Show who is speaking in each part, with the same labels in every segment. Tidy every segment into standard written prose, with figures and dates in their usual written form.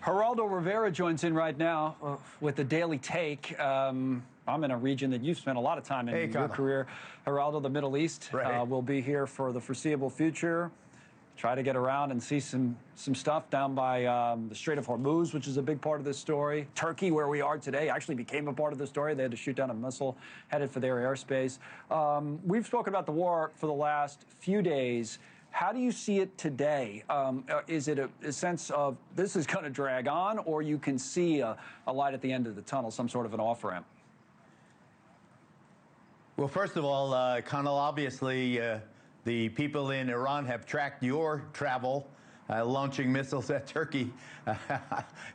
Speaker 1: Geraldo Rivera joins in right now with the Daily Take. I'm in a region that you've spent a lot of time in your career. Geraldo, the Middle East will be here for the foreseeable future. Try to get around and see some stuff down by the Strait of Hormuz, which is a big part of this story. Turkey, where we are today, actually became a part of the story. They had to shoot down a missile headed for their airspace. We've spoken about the war for the last few days. How do you see it today? Is it a sense of this is going to drag on, or you can see a light at the end of the tunnel, some sort of an off-ramp?
Speaker 2: Well, first of all, Connell, obviously the people in Iran have tracked your travel, launching missiles at Turkey.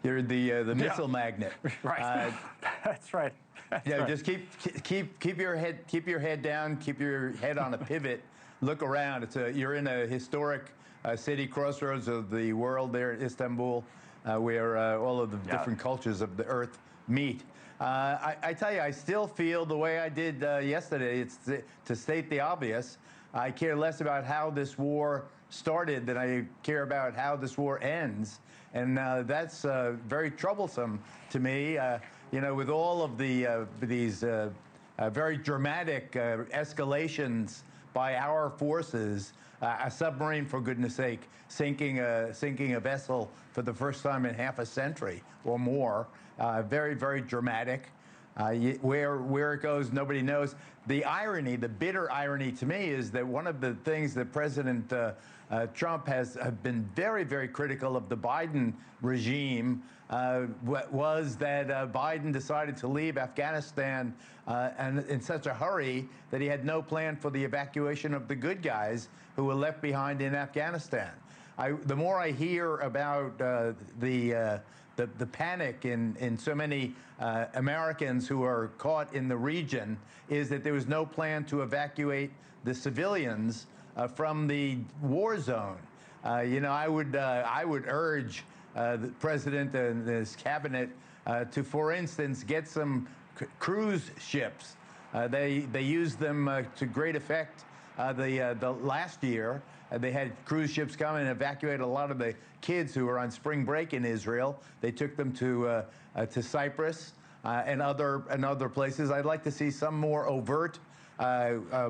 Speaker 2: You're the missile magnet.
Speaker 1: Right. That's right.
Speaker 2: Just keep your head down, keep your head on a pivot. Look around. You're in a historic city, crossroads of the world there in Istanbul, where all of the different cultures of the earth meet. I tell you, I still feel the way I did yesterday. It's to state the obvious. I care less about how this war started than I care about how this war ends. And that's very troublesome to me. With all of these very dramatic escalations by our forces, a submarine, for goodness sake, sinking a vessel for the first time in half a century or more. Very, very dramatic. Where it goes, nobody knows. The irony, the bitter irony to me, is that one of the things that President Trump has been very, very critical of the Biden regime was that Biden decided to leave Afghanistan and in such a hurry that he had no plan for the evacuation of the good guys who were left behind in Afghanistan. The more I hear about the panic in so many Americans who are caught in the region, is that there was no plan to evacuate the civilians from the war zone. I would urge the president and his cabinet to, for instance, get some cruise ships. They used them to great effect the last year. They had cruise ships come and evacuate a lot of the kids who were on spring break in Israel. They took them to Cyprus and other places. I'd like to see some more overt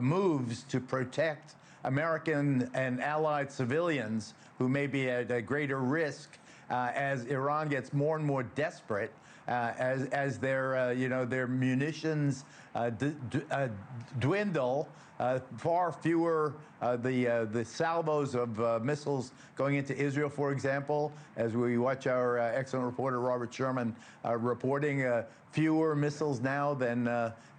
Speaker 2: moves to protect American and allied civilians who may be at a greater risk as Iran gets more and more desperate, as their munitions dwindle. Far fewer the salvos of missiles going into Israel, for example, as we watch our excellent reporter Robert Sherman reporting fewer missiles now than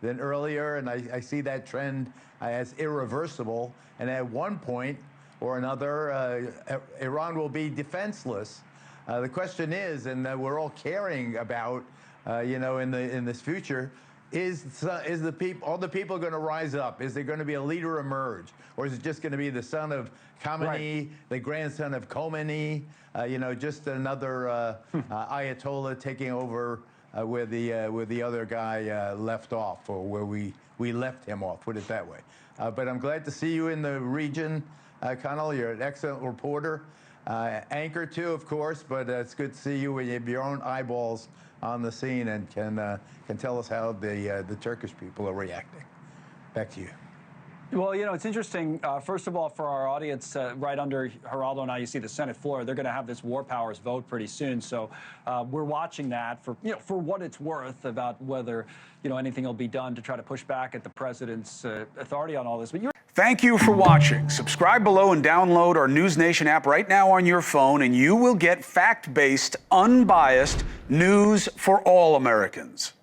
Speaker 2: earlier, and I see that trend as irreversible. And at one point or another, Iran will be defenseless. The question is, and we're all caring about, in this future, are the people going to rise up? Is there going to be a leader emerge, or is it just going to be the son of Khamenei, the grandson of Khomeini? Just another Ayatollah taking over where the other guy left off, or where we left him off. Put it that way. But I'm glad to see you in the region, Connell. You're an excellent reporter. Anchor too, of course, but it's good to see you when you have your own eyeballs on the scene and can tell us how the Turkish people are reacting. Back to you.
Speaker 1: Well, it's interesting. First of all, for our audience, right under Geraldo now, you see the Senate floor. They're going to have this war powers vote pretty soon. So we're watching that for what it's worth, about whether anything will be done to try to push back at the president's authority on all this. But
Speaker 3: Thank you for watching. Subscribe below and download our NewsNation app right now on your phone, and you will get fact-based, unbiased news for all Americans.